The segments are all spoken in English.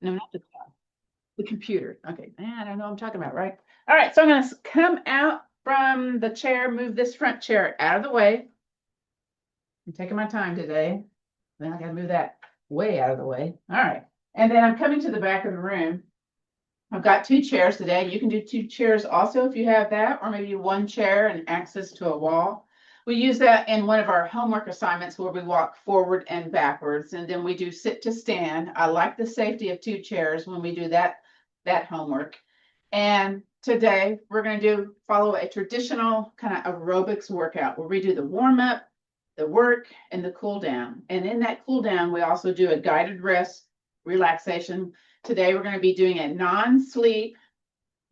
No, not the cloud. The computer. Okay, I don't know what I'm talking about, right? All right, so I'm going to come out from the chair, move this front chair out of the way. I'm taking my time today. Then I got to move that way out of the way. All right. And then I'm coming to the back of the room. I've got two chairs today. You can do two chairs also if you have that, or maybe one chair and access to a wall. We use that in one of our homework assignments where we walk forward and backwards, and then we do sit to stand. I like the safety of two chairs when we do that homework. And today we're going to follow a traditional kind of aerobics workout where we do the warm up, the work, and the cool down. And in that cool down, we also do a guided rest relaxation. Today we're going to be doing a non-sleep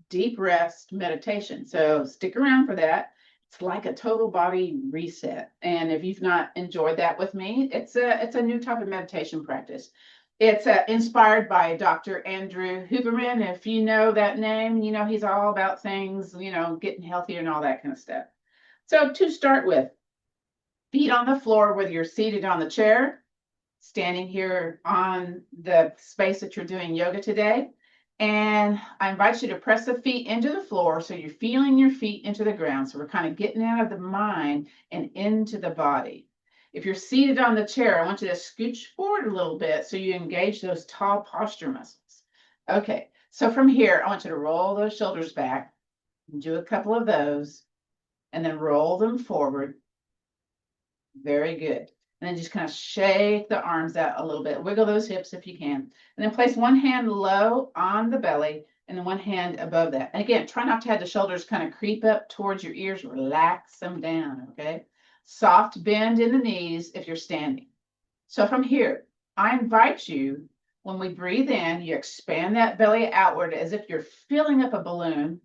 deep rest meditation. So stick around for that. It's like a total body reset. And if you've not enjoyed that with me, it's a new type of meditation practice. It's inspired by Dr. Andrew Huberman. If you know that name, you know he's all about things, getting healthier and all that kind of stuff. So to start with, feet on the floor, whether you're seated on the chair, standing here on the space that you're doing yoga today. And I invite you to press the feet into the floor so you're feeling your feet into the ground. So we're kind of getting out of the mind and into the body. If you're seated on the chair, I want you to scooch forward a little bit so you engage those tall posture muscles. Okay, so from here, I want you to roll those shoulders back, do a couple of those, and then roll them forward. Very good. And then just kind of shake the arms out a little bit. Wiggle those hips if you can. And then place one hand low on the belly and then one hand above that. And again, try not to have the shoulders kind of creep up towards your ears. Relax them down, okay? Soft bend in the knees if you're standing. So from here, I invite you, when we breathe in, you expand that belly outward as if you're filling up a balloon.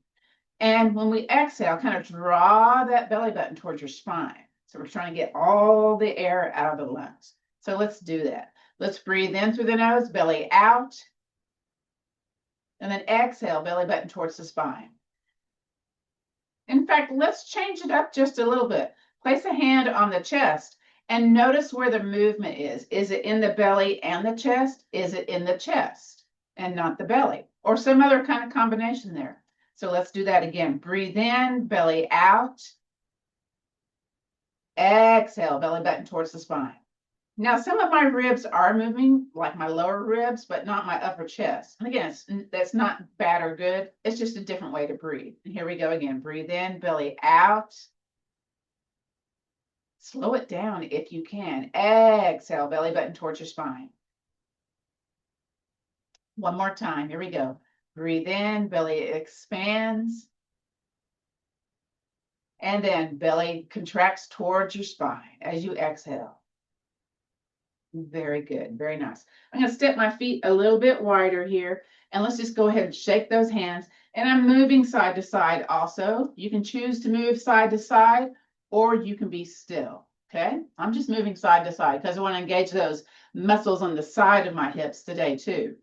And when we exhale, kind of draw that belly button towards your spine. So we're trying to get all the air out of the lungs. So let's do that. Let's breathe in through the nose, belly out. And then exhale, belly button towards the spine. In fact, let's change it up just a little bit. Place a hand on the chest and notice where the movement is. Is it in the belly and the chest? Is it in the chest and not the belly? Or some other kind of combination there. So let's do that again. Breathe in, belly out. Exhale, belly button towards the spine. Now, some of my ribs are moving, like my lower ribs, but not my upper chest. And again, that's not bad or good. It's just a different way to breathe. And here we go again. Breathe in, belly out. Slow it down if you can. Exhale, belly button towards your spine. One more time. Here we go. Breathe in, belly expands. And then belly contracts towards your spine as you exhale. Very good. Very nice. I'm going to step my feet a little bit wider here. And let's just go ahead and shake those hands. And I'm moving side to side also. You can choose to move side to side, or you can be still. Okay? I'm just moving side to side because I want to engage those muscles on the side of my hips today too.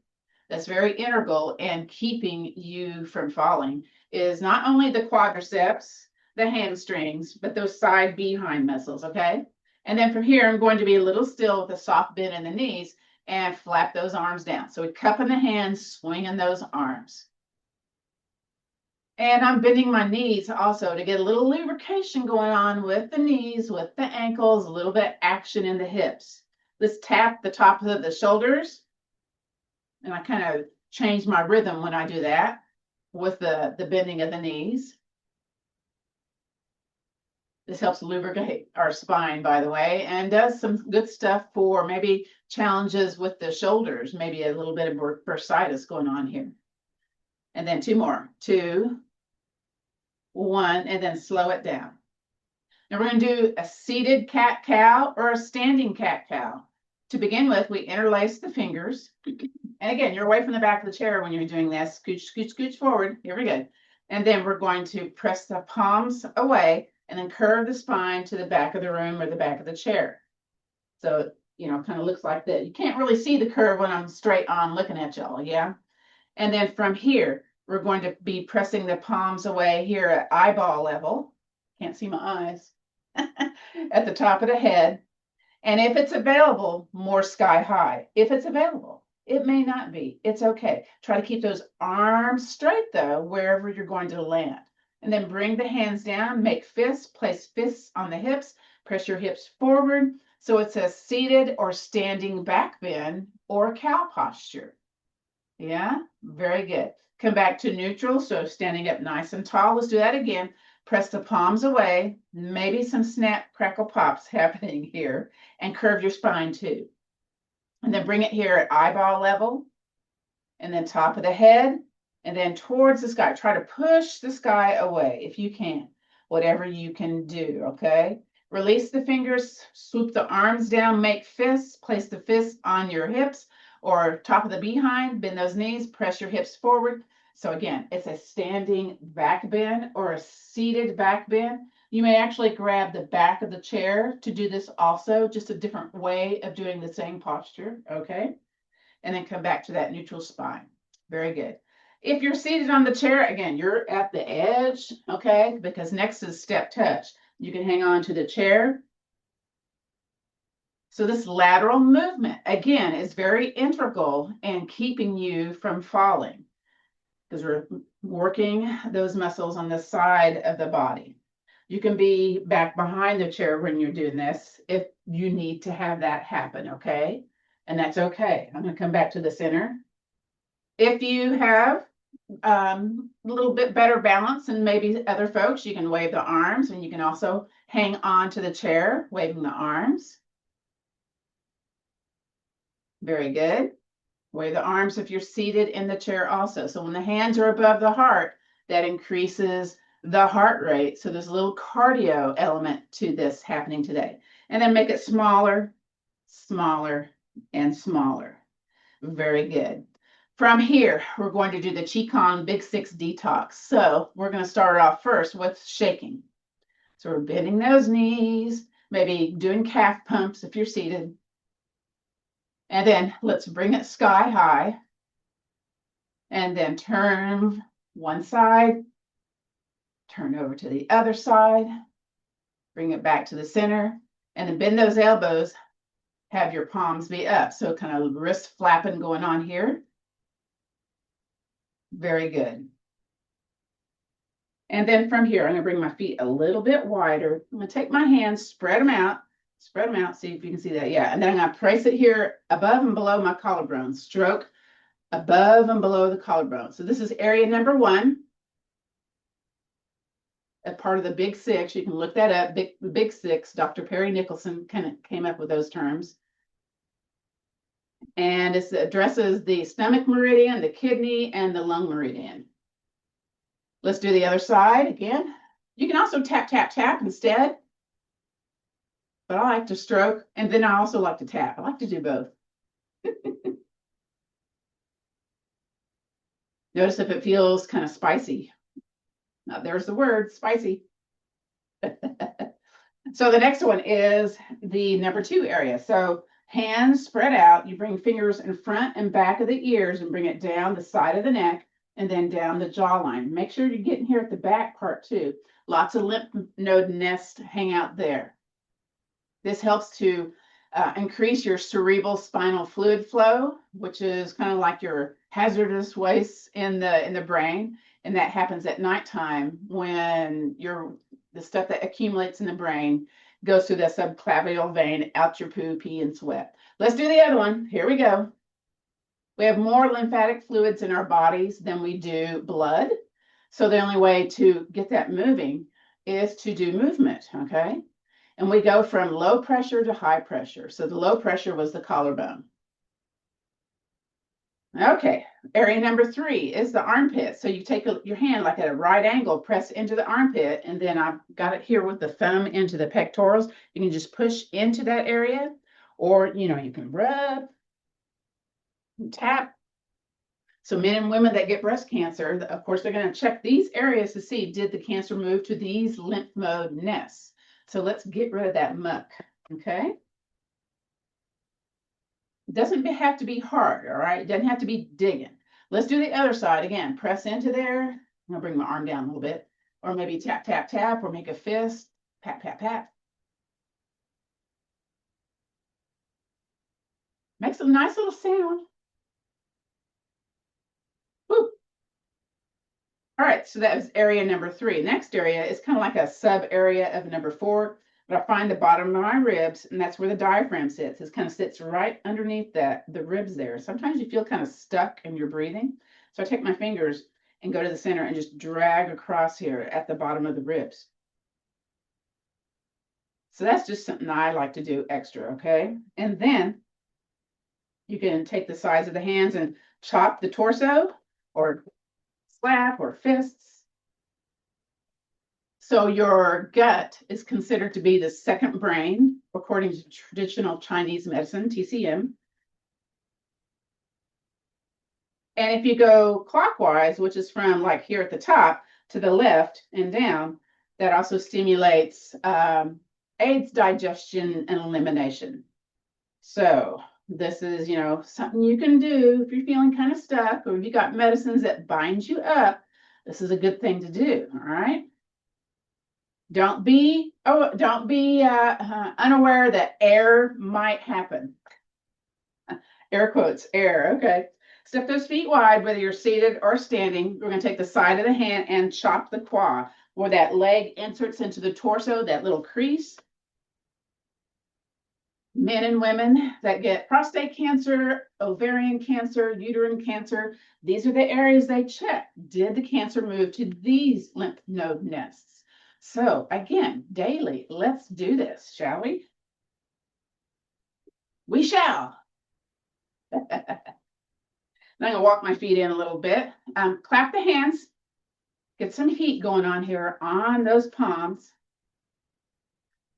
That's very integral in keeping you from falling is not only the quadriceps, the hamstrings, but those side behind muscles, okay? And then from here, I'm going to be a little still with a soft bend in the knees and flap those arms down. So we cup in the hands, swinging those arms. And I'm bending my knees also to get a little lubrication going on with the knees, with the ankles, a little bit action in the hips. Let's tap the top of the shoulders. And I kind of change my rhythm when I do that with the bending of the knees. This helps lubricate our spine, by the way, and does some good stuff for maybe challenges with the shoulders, maybe a little bit of bursitis going on here. And then two more. 2, 1, and then slow it down. Now we're going to do a seated cat-cow or a standing cat-cow. To begin with, we interlace the fingers. And again, you're away from the back of the chair when you're doing this. Scooch, scooch, scooch forward. Here we go. And then we're going to press the palms away and then curve the spine to the back of the room or the back of the chair. So, kind of looks like that. You can't really see the curve when I'm straight on looking at y'all, yeah? And then from here, we're going to be pressing the palms away here at eyeball level. Can't see my eyes. At the top of the head. And if it's available, more sky high, if it's available. It may not be. It's okay. Try to keep those arms straight though, wherever you're going to land. And then bring the hands down, make fists, place fists on the hips, press your hips forward. So it's a seated or standing back bend or cow posture. Yeah, very good. Come back to neutral. So standing up nice and tall. Let's do that again. Press the palms away. Maybe some snap, crackle, pops happening here. And curve your spine too. And then bring it here at eyeball level. And then top of the head. And then towards the sky. Try to push the sky away if you can. Whatever you can do, okay? Release the fingers. Swoop the arms down. Make fists. Place the fists on your hips or top of the behind, bend those knees, press your hips forward. So again, it's a standing back bend or a seated back bend. You may actually grab the back of the chair to do this also, just a different way of doing the same posture, okay? And then come back to that neutral spine. Very good. If you're seated on the chair, again, you're at the edge, okay? Because next is step touch. You can hang on to the chair. So this lateral movement, again, is very integral in keeping you from falling because we're working those muscles on the side of the body. You can be back behind the chair when you're doing this if you need to have that happen, okay? And that's okay. I'm going to come back to the center. If you have a little bit better balance than maybe other folks, you can wave the arms and you can also hang on to the chair, waving the arms. Very good. Wave the arms if you're seated in the chair also. So when the hands are above the heart, that increases the heart rate. So there's a little cardio element to this happening today. And then make it smaller, smaller, and smaller. Very good. From here, we're going to do the Qigong Big Six Detox. So we're going to start off first with shaking. So we're bending those knees, maybe doing calf pumps if you're seated. And then let's bring it sky high. And then turn one side, turn over to the other side, bring it back to the center, and then bend those elbows, have your palms be up. So kind of wrist flapping going on here. Very good. And then from here, I'm going to bring my feet a little bit wider. I'm going to take my hands, spread them out, see if you can see that. Yeah. And then I'm going to place it here above and below my collarbone. Stroke above and below the collarbone. So this is area number 1. A part of the Big Six. You can look that up. Big Six. Dr. Perry Nicholson kind of came up with those terms. And it addresses the stomach meridian, the kidney, and the lung meridian. Let's do the other side again. You can also tap, tap, tap instead. But I like to stroke, and then I also like to tap. I like to do both. Notice if it feels kind of spicy. Now, there's the word, spicy. So the next one is the number 2 area. So hands spread out. You bring fingers in front and back of the ears and bring it down the side of the neck and then down the jawline. Make sure you're getting here at the back part too. Lots of lymph node nest hang out there. This helps to increase your cerebral spinal fluid flow, which is kind of like your hazardous waste in the brain. And that happens at nighttime when the stuff that accumulates in the brain goes through the subclavian vein, out your poo, pee, and sweat. Let's do the other one. Here we go. We have more lymphatic fluids in our bodies than we do blood. So the only way to get that moving is to do movement, okay? And we go from low pressure to high pressure. So the low pressure was the collarbone. Okay, area number 3 is the armpit. So you take your hand like at a right angle, press into the armpit, and then I've got it here with the thumb into the pectorals. You can just push into that area, or you can rub and tap. So men and women that get breast cancer, of course, they're going to check these areas to see, did the cancer move to these lymph node nests? So let's get rid of that muck, okay? It doesn't have to be hard, all right? It doesn't have to be digging. Let's do the other side again. Press into there. I'm gonna bring my arm down a little bit, or maybe tap, tap, tap, or make a fist. Pat, pat, pat. Makes a nice little sound. All right, so that was area number 3. Next area is kind of like a sub area of number 4, but I find the bottom of my ribs, and that's where the diaphragm sits. It kind of sits right underneath the ribs there. Sometimes you feel kind of stuck in your breathing. So I take my fingers and go to the center and just drag across here at the bottom of the ribs. So that's just something I like to do extra, okay? And then you can take the sides of the hands and chop the torso or slap or fists. So your gut is considered to be the second brain, according to traditional Chinese medicine, TCM. And if you go clockwise, which is from like here at the top to the left and down, that also stimulates aids digestion and elimination. So this is, something you can do if you're feeling kind of stuck, or if you got medicines that bind you up. This is a good thing to do. All right. Don't be unaware that error might happen. Air quotes, error. Okay. Step those feet wide, whether you're seated or standing. We're going to take the side of the hand and chop the quad where that leg inserts into the torso, that little crease. Men and women that get prostate cancer, ovarian cancer, uterine cancer, these are the areas they check. Did the cancer move to these lymph node nests? So again, daily, let's do this, shall we? We shall. I'm going to walk my feet in a little bit. Clap the hands. Get some heat going on here on those palms.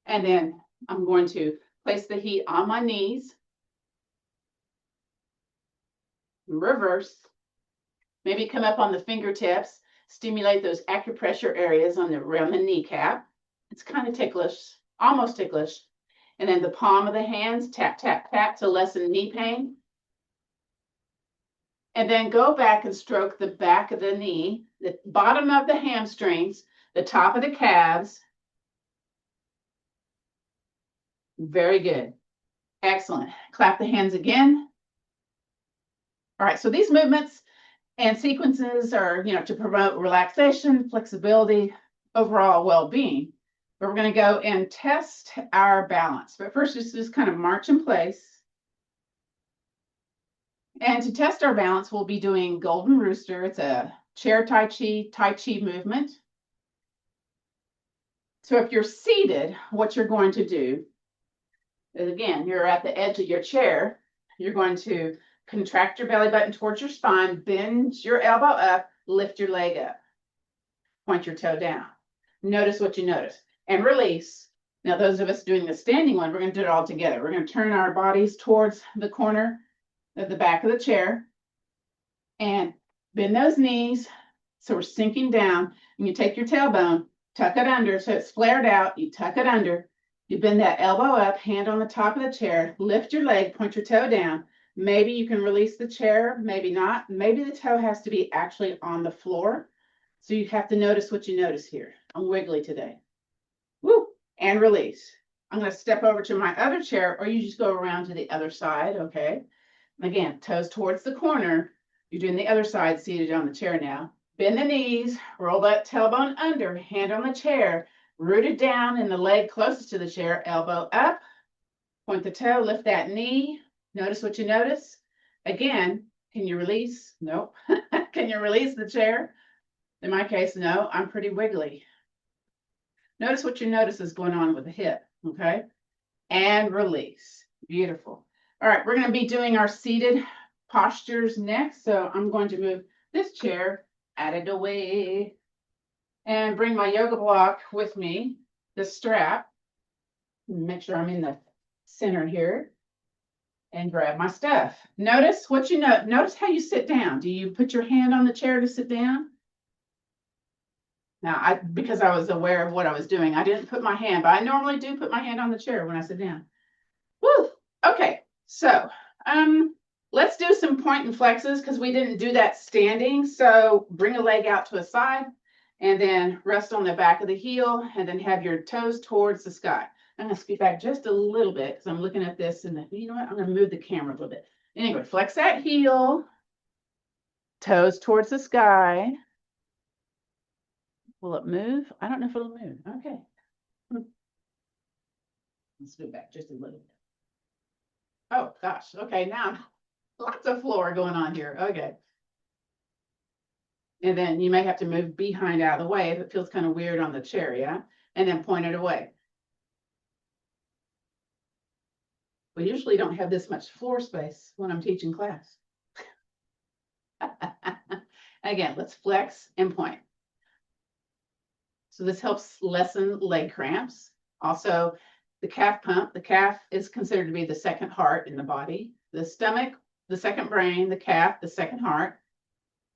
And then I'm going to place the heat on my knees. Reverse. Maybe come up on the fingertips. Stimulate those acupressure areas on around the kneecap. It's kind of ticklish, almost ticklish. And then the palm of the hands, tap, tap, tap to lessen knee pain. And then go back and stroke the back of the knee, the bottom of the hamstrings, the top of the calves. Very good. Excellent. Clap the hands again. All right, so these movements and sequences are, to promote relaxation, flexibility, overall well-being. But we're going to go and test our balance. But first, just kind of march in place. And to test our balance, we'll be doing Golden Rooster. It's a chair Tai Chi movement. So if you're seated, what you're going to do is, again, you're at the edge of your chair. You're going to contract your belly button towards your spine, bend your elbow up, lift your leg up, point your toe down. Notice what you notice and release. Now, those of us doing the standing one, we're going to do it all together. We're going to turn our bodies towards the corner of the back of the chair and bend those knees. So we're sinking down, and you take your tailbone, tuck it under so it's flared out. You tuck it under. You bend that elbow up, hand on the top of the chair, lift your leg, point your toe down. Maybe you can release the chair, maybe not. Maybe the toe has to be actually on the floor. So you have to notice what you notice here. I'm wiggly today. Woo, and release. I'm going to step over to my other chair, or you just go around to the other side, okay? Again, toes towards the corner. You're doing the other side seated on the chair now. Bend the knees, roll that tailbone under, hand on the chair, rooted down in the leg closest to the chair, elbow up, point the toe, lift that knee. Notice what you notice. Again, can you release? Nope. Can you release the chair? In my case, no, I'm pretty wiggly. Notice what you notice is going on with the hip, okay? And release. Beautiful. All right, we're going to be doing our seated postures next. So I'm going to move this chair out of the way and bring my yoga block with me, the strap. Make sure I'm in the center here. And grab my stuff. Notice what you know. Notice how you sit down. Do you put your hand on the chair to sit down? Now, because I was aware of what I was doing, I didn't put my hand, but I normally do put my hand on the chair when I sit down. Woo! Okay, so let's do some point and flexes because we didn't do that standing. So bring a leg out to a side and then rest on the back of the heel and then have your toes towards the sky. I'm going to scoot back just a little bit because I'm looking at this and you know what? I'm going to move the camera a little bit. Anyway, flex that heel, toes towards the sky. Will it move? I don't know if it'll move. Okay. Let's do it back just a little bit. Oh, gosh. Okay, now lots of floor going on here. Okay. And then you may have to move behind out of the way if it feels kind of weird on the chair, yeah? And then point it away. We usually don't have this much floor space when I'm teaching class. Again, let's flex and point. So this helps lessen leg cramps. Also, the calf pump. The calf is considered to be the second heart in the body. The stomach, the second brain, the calf, the second heart.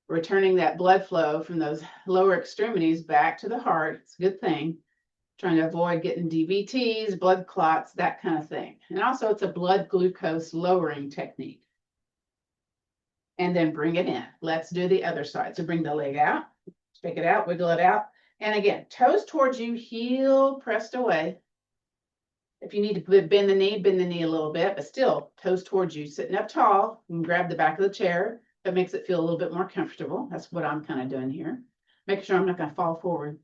Returning that blood flow from those lower extremities back to the heart. It's a good thing. Trying to avoid getting DVTs, blood clots, that kind of thing. And also it's a blood glucose lowering technique. And then bring it in. Let's do the other side. So bring the leg out, shake it out, wiggle it out. And again, toes towards you, heel pressed away. If you need to bend the knee a little bit, but still toes towards you, sitting up tall. You can grab the back of the chair. That makes it feel a little bit more comfortable. That's what I'm kind of doing here. Making sure I'm not going to fall forward.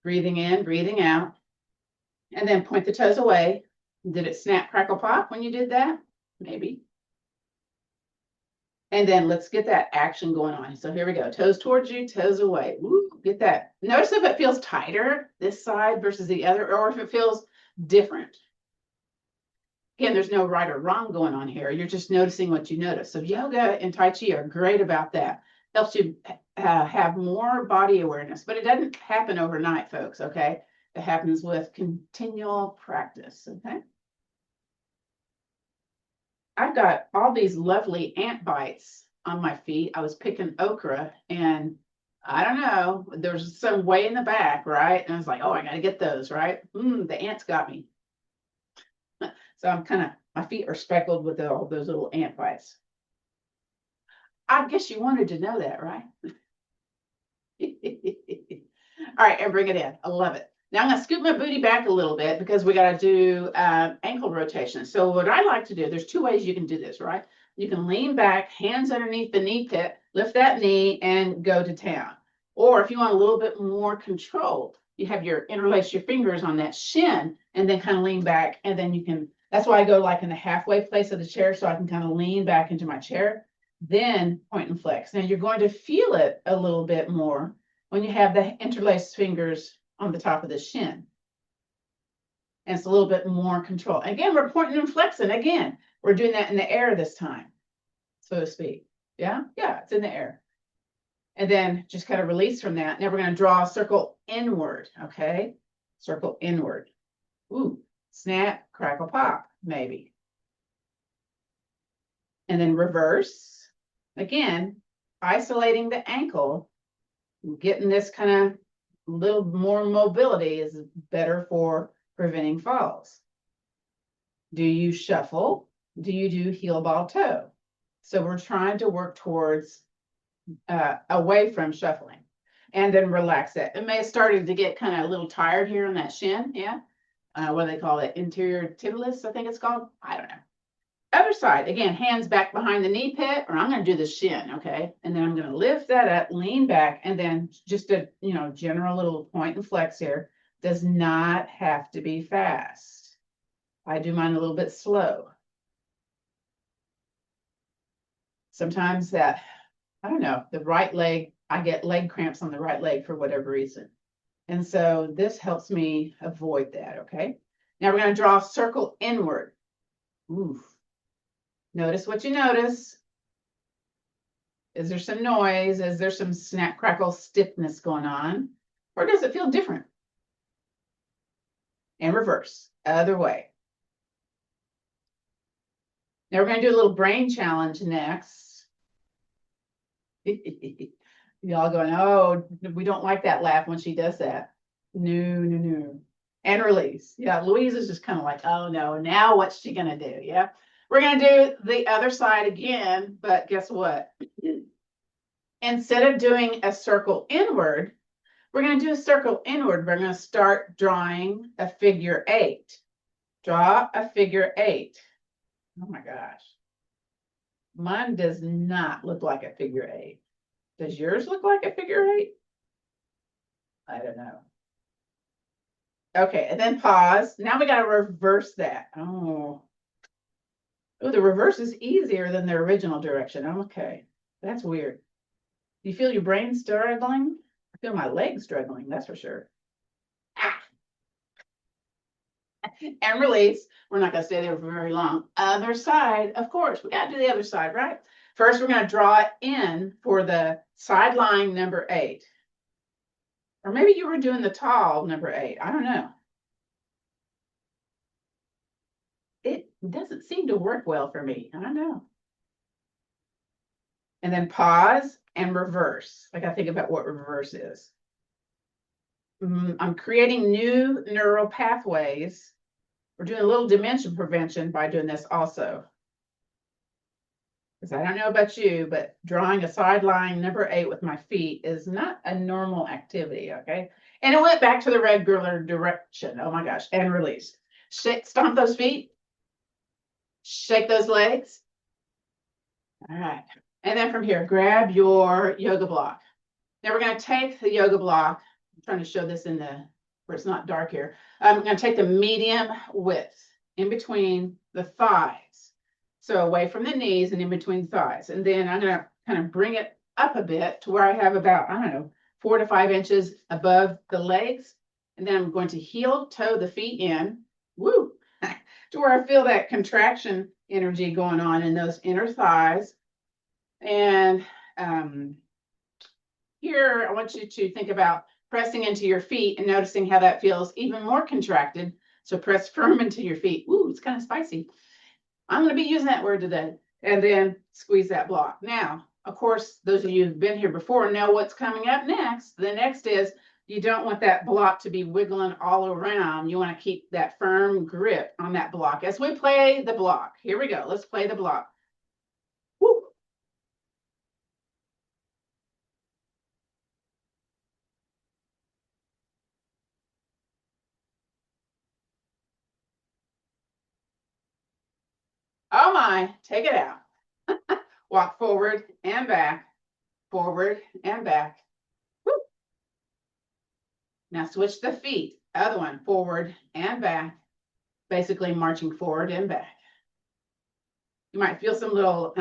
Breathing in, breathing out. And then point the toes away. Did it snap, crackle, pop when you did that? Maybe. And then let's get that action going on. So here we go. Toes towards you, toes away. Woo, get that. Notice if it feels tighter, this side versus the other, or if it feels different. Again, there's no right or wrong going on here. You're just noticing what you notice. So yoga and Tai Chi are great about that. Helps you have more body awareness, but it doesn't happen overnight, folks, okay? It happens with continual practice, okay? I've got all these lovely ant bites on my feet. I was picking okra and I don't know, there's some way in the back, right? And I was like, oh, I got to get those, right? The ants got me. So I'm kind of, my feet are speckled with all those little ant bites. I guess you wanted to know that, right? All right, and bring it in. I love it. Now I'm going to scoot my booty back a little bit because we got to do ankle rotation. So what I like to do, there's two ways you can do this, right? You can lean back, hands underneath the knee pit, lift that knee and go to town. Or if you want a little bit more control, you have interlace your fingers on that shin and then kind of lean back. And then you can, that's why I go like in the halfway place of the chair so I can kind of lean back into my chair, then point and flex. Now you're going to feel it a little bit more when you have the interlaced fingers on the top of the shin. And it's a little bit more control. Again, we're pointing and flexing. Again, we're doing that in the air this time, so to speak. Yeah, it's in the air. And then just kind of release from that. Now we're going to draw a circle inward, okay? Circle inward. Ooh, snap, crackle, pop, maybe. And then reverse. Again, isolating the ankle, getting this kind of little more mobility is better for preventing falls. Do you shuffle? Do you do heel ball toe? So we're trying to work towards away from shuffling and then relax it. It may have started to get kind of a little tired here on that shin. Yeah. What do they call it? Interior tibialis, I think it's called. I don't know. Other side, again, hands back behind the knee pit, or I'm going to do the shin, okay? And then I'm going to lift that up, lean back, and then just a, general little point and flex here. Does not have to be fast. I do mine a little bit slow. Sometimes that, I don't know, the right leg, I get leg cramps on the right leg for whatever reason. And so this helps me avoid that, okay? Now we're going to draw a circle inward. Oof. Notice what you notice. Is there some noise? Is there some snap, crackle, stiffness going on? Or does it feel different? And reverse, other way. Now we're going to do a little brain challenge next. Y'all going, oh, we don't like that laugh when she does that. No. And release. Yeah, Louise is just kind of like, oh no, now what's she going to do? Yeah. We're going to do the other side again, but guess what? Instead of doing a circle inward, we're going to do a circle inward. We're going to start drawing a figure 8. Draw a figure 8. Oh my gosh. Mine does not look like a figure 8. Does yours look like a figure eight? I don't know. Okay, and then pause. Now we got to reverse that. Oh, the reverse is easier than the original direction. Okay, that's weird. Do you feel your brain struggling? I feel my legs struggling, that's for sure. Ah. And release. We're not going to stay there for very long. Other side, of course, we got to do the other side, right? First, we're going to draw it in for the sideline number 8. Or maybe you were doing the tall number 8. I don't know. It doesn't seem to work well for me. I don't know. And then pause and reverse. I got to think about what reverse is. I'm creating new neural pathways. We're doing a little dementia prevention by doing this also. Because I don't know about you, but drawing a sideline number 8 with my feet is not a normal activity, okay? And it went back to the regular direction. Oh my gosh, and release. Stomp those feet. Shake those legs. All right. And then from here, grab your yoga block. Now we're going to take the yoga block. I'm trying to show this in the, where it's not dark here. I'm going to take the medium width in between the thighs. So away from the knees and in between thighs. And then I'm going to kind of bring it up a bit to where I have about, I don't know, 4 to 5 inches above the legs. And then I'm going to heel toe the feet in, woo, to where I feel that contraction energy going on in those inner thighs. And here, I want you to think about pressing into your feet and noticing how that feels even more contracted. So press firm into your feet. Ooh, it's kind of spicy. I'm going to be using that word today. And then squeeze that block. Now, of course, those of you who've been here before know what's coming up next. The next is you don't want that block to be wiggling all around. You want to keep that firm grip on that block. As we play the block, here we go. Let's play the block. Woo. Oh my, take it out. Walk forward and back, forward and back. Woo. Now switch the feet. Other one, forward and back, basically marching forward and back. You might feel some little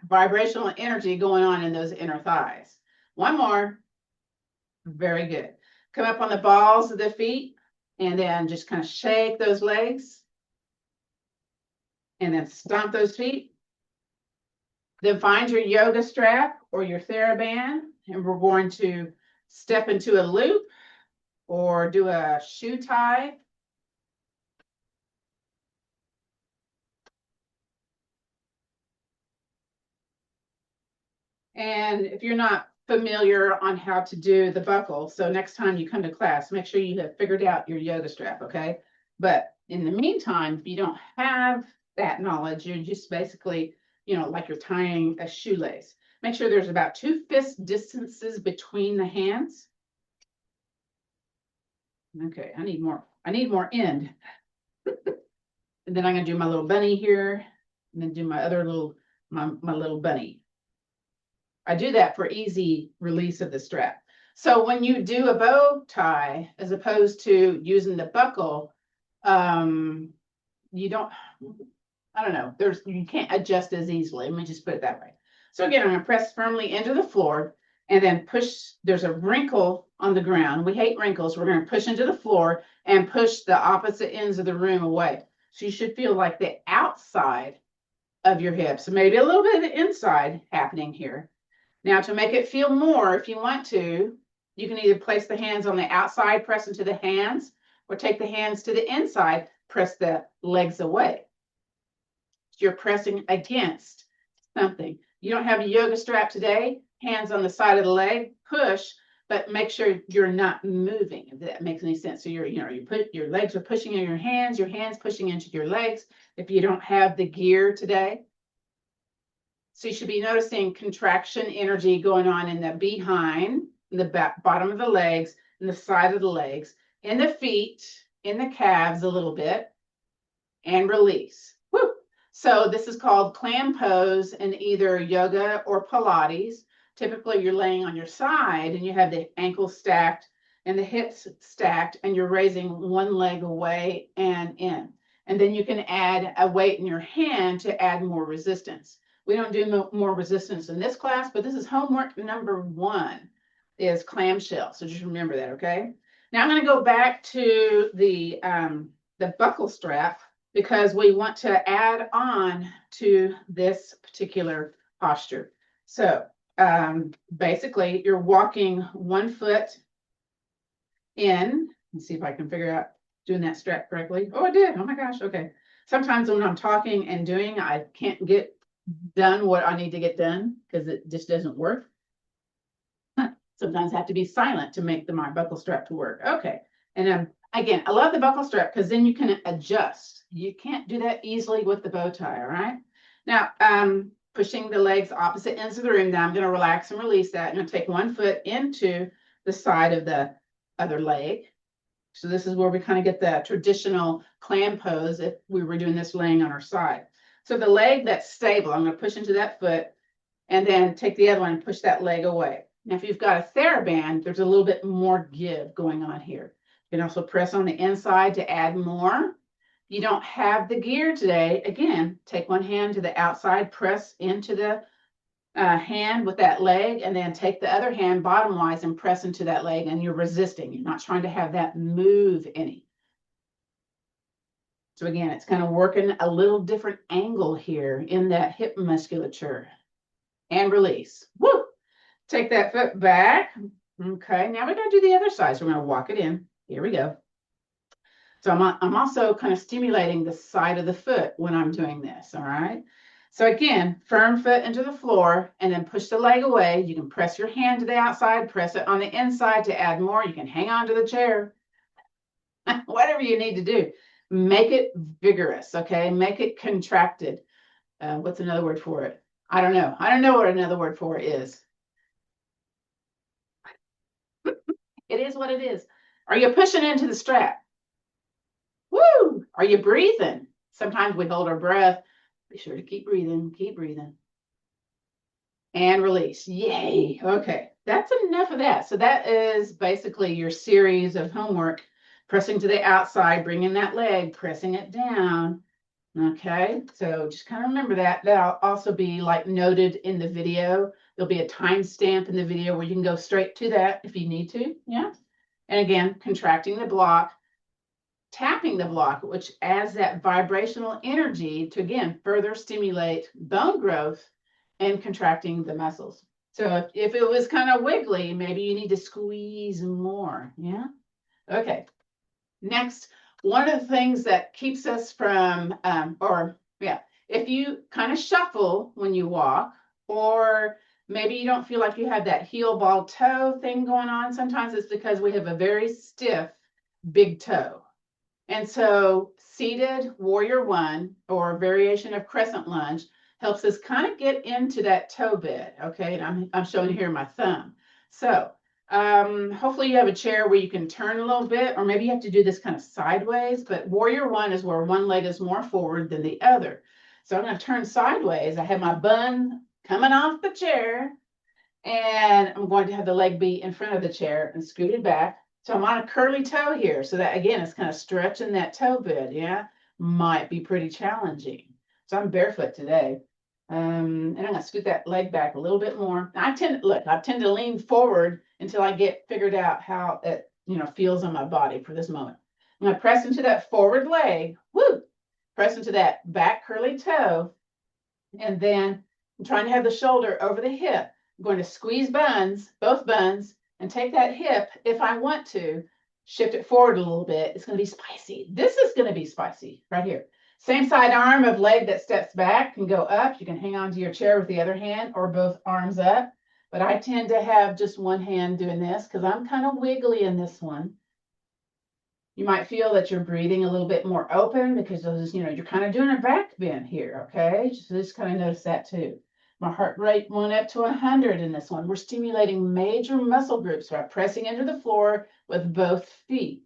vibrational energy going on in those inner thighs. One more. Very good. Come up on the balls of the feet and then just kind of shake those legs and then stomp those feet. Then find your yoga strap or your TheraBand, and we're going to step into a loop or do a shoe tie. And if you're not familiar on how to do the buckle, so next time you come to class, make sure you have figured out your yoga strap, okay? But in the meantime, if you don't have that knowledge, you're just basically, like you're tying a shoelace. Make sure there's about 2 fist distances between the hands. Okay, I need more end. And then I'm gonna do my little bunny here, and then do my other little, my little bunny. I do that for easy release of the strap. So when you do a bow tie, as opposed to using the buckle, you don't, I don't know, you can't adjust as easily. Let me just put it that way. So again, I'm gonna press firmly into the floor and then push, there's a wrinkle on the ground. We hate wrinkles. We're gonna push into the floor and push the opposite ends of the room away. So you should feel like the outside of your hips, maybe a little bit of the inside happening here. Now to make it feel more, if you want to, you can either place the hands on the outside, press into the hands, or take the hands to the inside, press the legs away. You're pressing against something. You don't have a yoga strap today, hands on the side of the leg, push, but make sure you're not moving, if that makes any sense. So your legs are pushing in your hands pushing into your legs. If you don't have the gear today, so you should be noticing contraction energy going on in the behind, in the bottom of the legs, in the side of the legs, in the feet, in the calves a little bit, and release. Woo! So this is called clam pose in either yoga or Pilates. typically you're laying on your side and you have the ankles stacked and the hips stacked, and you're raising one leg away and in. And then you can add a weight in your hand to add more resistance. We don't do more resistance in this class, but this is homework number 1 is clamshell. So just remember that, okay? Now I'm going to go back to the buckle strap because we want to add on to this particular posture. So basically you're walking one foot in. Let's see if I can figure out doing that strap correctly. Oh, I did. Oh my gosh. Okay. Sometimes when I'm talking and doing, I can't get done what I need to get done because it just doesn't work. Sometimes I have to be silent to make my buckle strap to work. Okay. And again, I love the buckle strap because then you can adjust. You can't do that easily with the bow tie. All right. Now, pushing the legs opposite ends of the room. Now I'm going to relax and release that. I'm going to take one foot into the side of the other leg. So this is where we kind of get the traditional clam pose if we were doing this laying on our side. So the leg that's stable, I'm going to push into that foot and then take the other one and push that leg away. Now, if you've got a TheraBand, there's a little bit more give going on here. You can also press on the inside to add more. You don't have the gear today. Again, take one hand to the outside, press into the hand with that leg, and then take the other hand bottom-wise and press into that leg, and you're resisting. You're not trying to have that move any. So again, it's kind of working a little different angle here in that hip musculature. And release. Woo! Take that foot back. Okay, now we're going to do the other side. So we're going to walk it in. Here we go. So I'm also kind of stimulating the side of the foot when I'm doing this, all right? So again, firm foot into the floor and then push the leg away. You can press your hand to the outside, press it on the inside to add more. You can hang on to the chair. Whatever you need to do. Make it vigorous, okay? Make it contracted. What's another word for it? I don't know. I don't know what another word for it is. It is what it is. Are you pushing into the strap? Woo! Are you breathing? Sometimes we hold our breath. Be sure to keep breathing, keep breathing. And release. Yay. Okay, that's enough of that. So that is basically your series of homework. Pressing to the outside, bringing that leg, pressing it down. Okay, so just kind of remember that. That'll also be like noted in the video. There'll be a timestamp in the video where you can go straight to that if you need to. Yeah. And again, contracting the block, tapping the block, which adds that vibrational energy to, again, further stimulate bone growth and contracting the muscles. So if it was kind of wiggly, maybe you need to squeeze more. Yeah. Okay. Next, one of the things that keeps us from, if you kind of shuffle when you walk, or maybe you don't feel like you have that heel ball toe thing going on, sometimes it's because we have a very stiff big toe. And so seated warrior 1 or variation of crescent lunge helps us kind of get into that toe bed. Okay, and I'm showing here my thumb. So hopefully you have a chair where you can turn a little bit, or maybe you have to do this kind of sideways, but warrior 1 is where one leg is more forward than the other. So I'm going to turn sideways. I have my bun coming off the chair, and I'm going to have the leg be in front of the chair and scoot it back. So I'm on a curly toe here. So that, again, it's kind of stretching that toe bed. Yeah, might be pretty challenging. So I'm barefoot today. And I'm going to scoot that leg back a little bit more. I tend to lean forward until I get figured out how it, feels on my body for this moment. I'm going to press into that forward leg. Woo! Press into that back curly toe. And then I'm trying to have the shoulder over the hip. I'm going to squeeze both buns, and take that hip, if I want to, shift it forward a little bit. It's going to be spicy. This is going to be spicy right here. Same side arm of leg that steps back can go up. You can hang on to your chair with the other hand or both arms up. But I tend to have just one hand doing this because I'm kind of wiggly in this one. You might feel that you're breathing a little bit more open because those, you're kind of doing a back bend here, okay? Just kind of notice that too. My heart rate went up to 100 in this one. We're stimulating major muscle groups by pressing into the floor with both feet.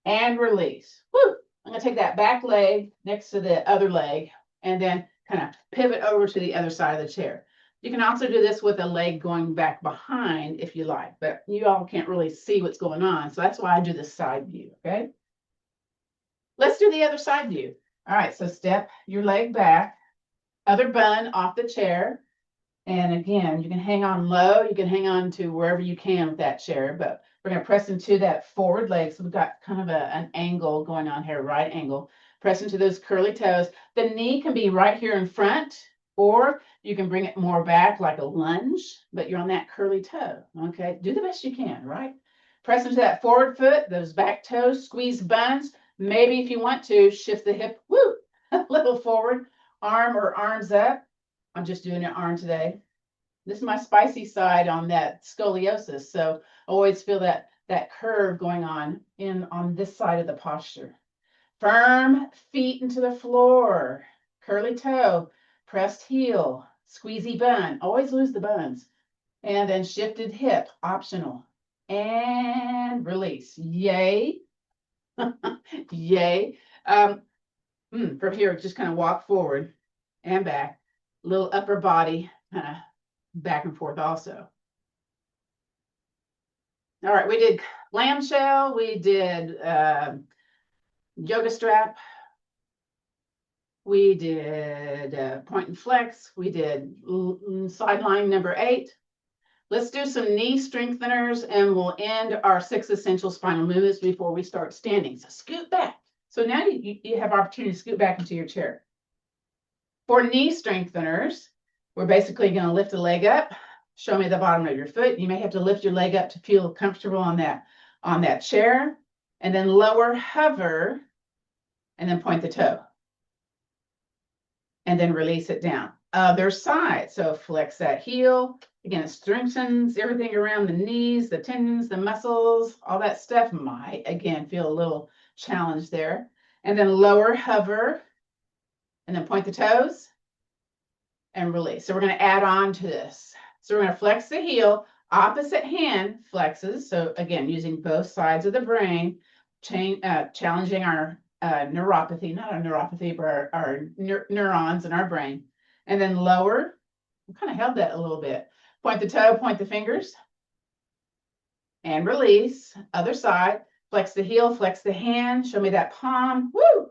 And release. Woo! I'm going to take that back leg next to the other leg and then kind of pivot over to the other side of the chair. You can also do this with a leg going back behind if you like, but you all can't really see what's going on. So that's why I do the side view, okay? Let's do the other side view. All right, so step your leg back, other bun off the chair. And again, you can hang on low, you can hang on to wherever you can with that chair, but we're gonna press into that forward leg. So we've got kind of an angle going on here, right angle. Press into those curly toes. The knee can be right here in front, or you can bring it more back like a lunge, but you're on that curly toe, okay? Do the best you can, right? Press into that forward foot, those back toes, squeeze buns. Maybe if you want to, shift the hip, woo, a little forward, arm or arms up. I'm just doing an arm today. This is my spicy side on that scoliosis. So I always feel that curve going on this side of the posture. Firm feet into the floor, curly toe, pressed heel, squeezy bun. Always lose the buns. And then shifted hip, optional. And release. Yay. Yay. From here, just kind of walk forward and back. Little upper body kind of back and forth also. All right, we did clamshell, we did yoga strap, we did point and flex, we did sideline number 8. Let's do some knee strengtheners and we'll end our 6 essential spinal movements before we start standing. So scoot back. So now you have opportunity to scoot back into your chair. For knee strengtheners, we're basically going to lift a leg up. Show me the bottom of your foot. You may have to lift your leg up to feel comfortable on that chair, and then lower, hover, and then point the toe. And then release it down. Other side. So flex that heel. Again, it strengthens everything around the knees, the tendons, the muscles, all that stuff might, again, feel a little challenge there. And then lower, hover, and then point the toes and release. So we're going to add on to this. So we're going to flex the heel, opposite hand flexes. So again, using both sides of the brain, challenging our neuropathy, not our neuropathy, but our neurons in our brain. And then lower, we kind of held that a little bit. Point the toe, point the fingers, and release. Other side, flex the heel, flex the hand, show me that palm, woo!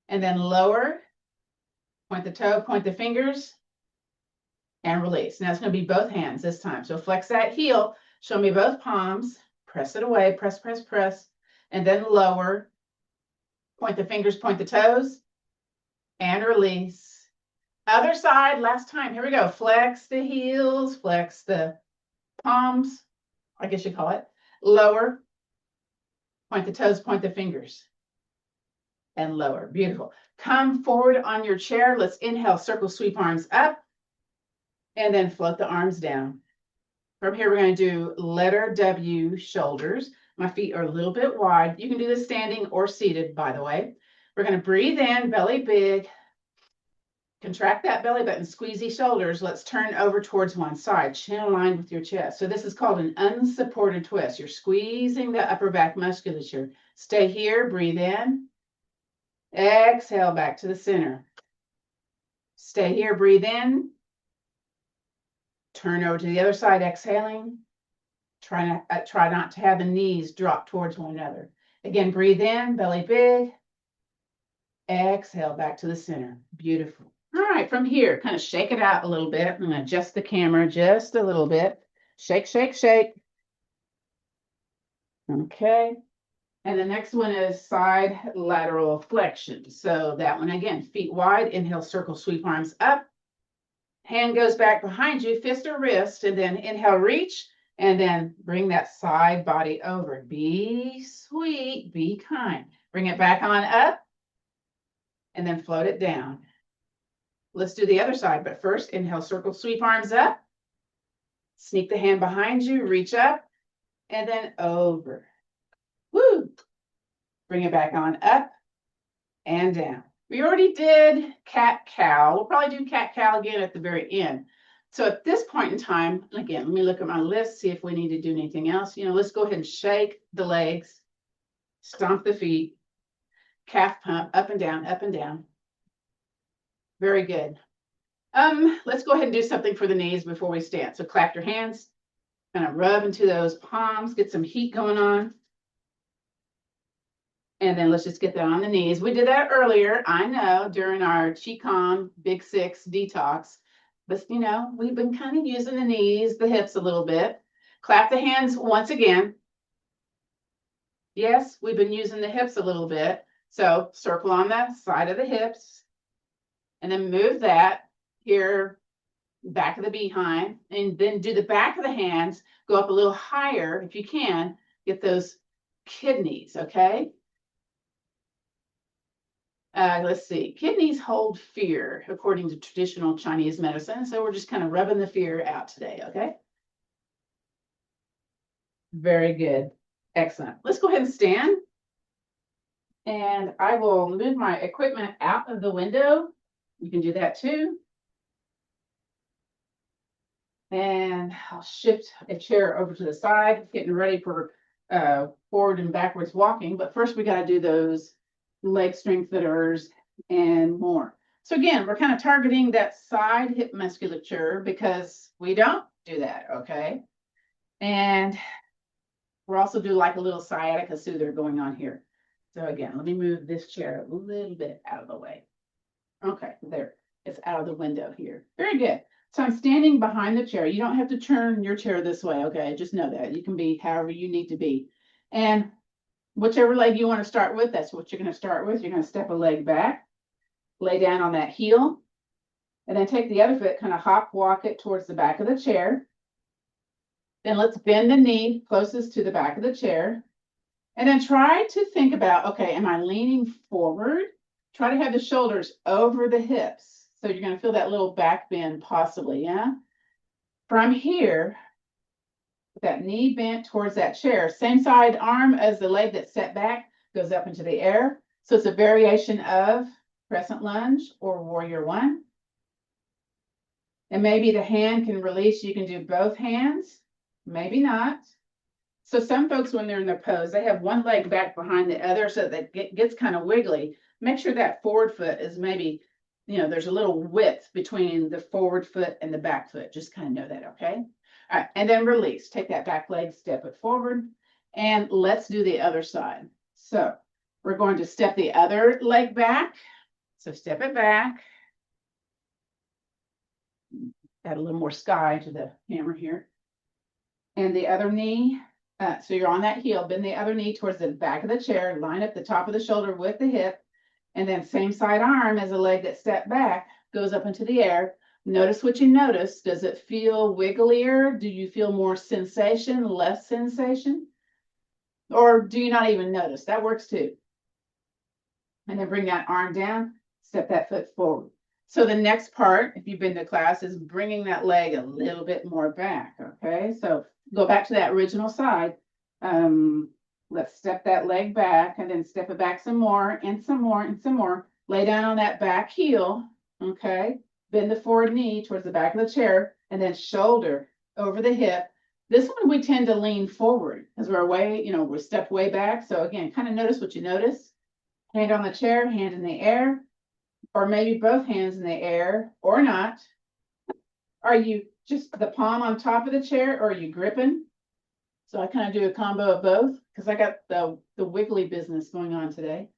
And then lower, point the toe, point the fingers, and release. Now it's going to be both hands this time. So flex that heel, show me both palms, press it away, press, press, press, and then lower, point the fingers, point the toes, and release. Other side, last time, here we go. Flex the heels, flex the palms, I guess you call it. Lower, point the toes, point the fingers, and lower. Beautiful. Come forward on your chair. Let's inhale, circle, sweep arms up. And then float the arms down. From here, we're going to do letter W, shoulders. My feet are a little bit wide. You can do this standing or seated, by the way. We're going to breathe in, belly big. Contract that belly button, squeeze the shoulders. Let's turn over towards one side, chin aligned with your chest. So this is called an unsupported twist. You're squeezing the upper back musculature. Stay here, breathe in. Exhale back to the center. Stay here, breathe in. Turn over to the other side, exhaling. Try not to have the knees drop towards one another. Again, breathe in, belly big. Exhale back to the center. Beautiful. All right, from here, kind of shake it out a little bit. I'm going to adjust the camera just a little bit. Shake, shake, shake. Okay. And the next one is side lateral flexion. So that one, again, feet wide. Inhale, circle, sweep arms up. Hand goes back behind you, fist or wrist, and then inhale, reach, and then bring that side body over. Be sweet, be kind. Bring it back on up, and then float it down. Let's do the other side, but first, inhale, circle, sweep arms up. Sneak the hand behind you, reach up, and then over. Woo! Bring it back on up and down. We already did cat-cow. We'll probably do cat-cow again at the very end. So at this point in time, again, let me look at my list, see if we need to do anything else. Let's go ahead and shake the legs, stomp the feet, calf pump, up and down, up and down. Very good. Let's go ahead and do something for the knees before we stand. So clap your hands, kind of rub into those palms, get some heat going on. And then let's just get that on the knees. We did that earlier, I know, during our Qigong Big Six detox. But, you know, we've been kind of using the knees, the hips a little bit. Clap the hands once again. Yes, we've been using the hips a little bit. So circle on the side of the hips. And then move that here, back of the behind. And then do the back of the hands. Go up a little higher if you can. Get those kidneys, okay? Let's see. Kidneys hold fear, according to traditional Chinese medicine. So we're just kind of rubbing the fear out today, okay? Very good. Excellent. Let's go ahead and stand. And I will move my equipment out of the window. You can do that too. And I'll shift a chair over to the side, getting ready for forward and backwards walking. But first we got to do those leg strengtheners and more. So again, we're kind of targeting that side hip musculature because we don't do that, okay? And we're also doing like a little sciatica soother going on here. So again, let me move this chair a little bit out of the way. Okay, there, it's out of the window here. Very good. So I'm standing behind the chair. You don't have to turn your chair this way, okay? Just know that. You can be however you need to be. And whichever leg you want to start with, that's what you're going to start with. You're going to step a leg back, lay down on that heel, and then take the other foot, kind of hop walk it towards the back of the chair. Then let's bend the knee closest to the back of the chair. And then try to think about, okay, am I leaning forward? Try to have the shoulders over the hips. So you're going to feel that little back bend possibly, yeah? From here, with that knee bent towards that chair, same side arm as the leg that's set back goes up into the air. So it's a variation of crescent lunge or warrior one. And maybe the hand can release. You can do both hands, maybe not. So some folks, when they're in their pose, they have one leg back behind the other so that it gets kind of wiggly. Make sure that forward foot is maybe, you know, there's a little width between the forward foot and the back foot. Just kind of know that, okay? All right, and then release. Take that back leg, step it forward, and let's do the other side. So we're going to step the other leg back. So step it back. Add a little more sky to the camera here. And the other knee. So you're on that heel, bend the other knee towards the back of the chair, line up the top of the shoulder with the hip, and then same side arm as a leg that stepped back goes up into the air. Notice what you notice. Does it feel wigglier? Do you feel more sensation, less sensation? Or do you not even notice? That works too. And then bring that arm down, step that foot forward. So the next part, if you've been to class, is bringing that leg a little bit more back, okay? So go back to that original side. Let's step that leg back and then step it back some more and some more and some more. Lay down on that back heel, okay? Bend the forward knee towards the back of the chair and then shoulder over the hip. This one we tend to lean forward because we're way, you know, we're stepped way back. So again, kind of notice what you notice. Hand on the chair, hand in the air, or maybe both hands in the air or not. Are you just the palm on top of the chair or are you gripping? So I kind of do a combo of both because I got the wiggly business going on today.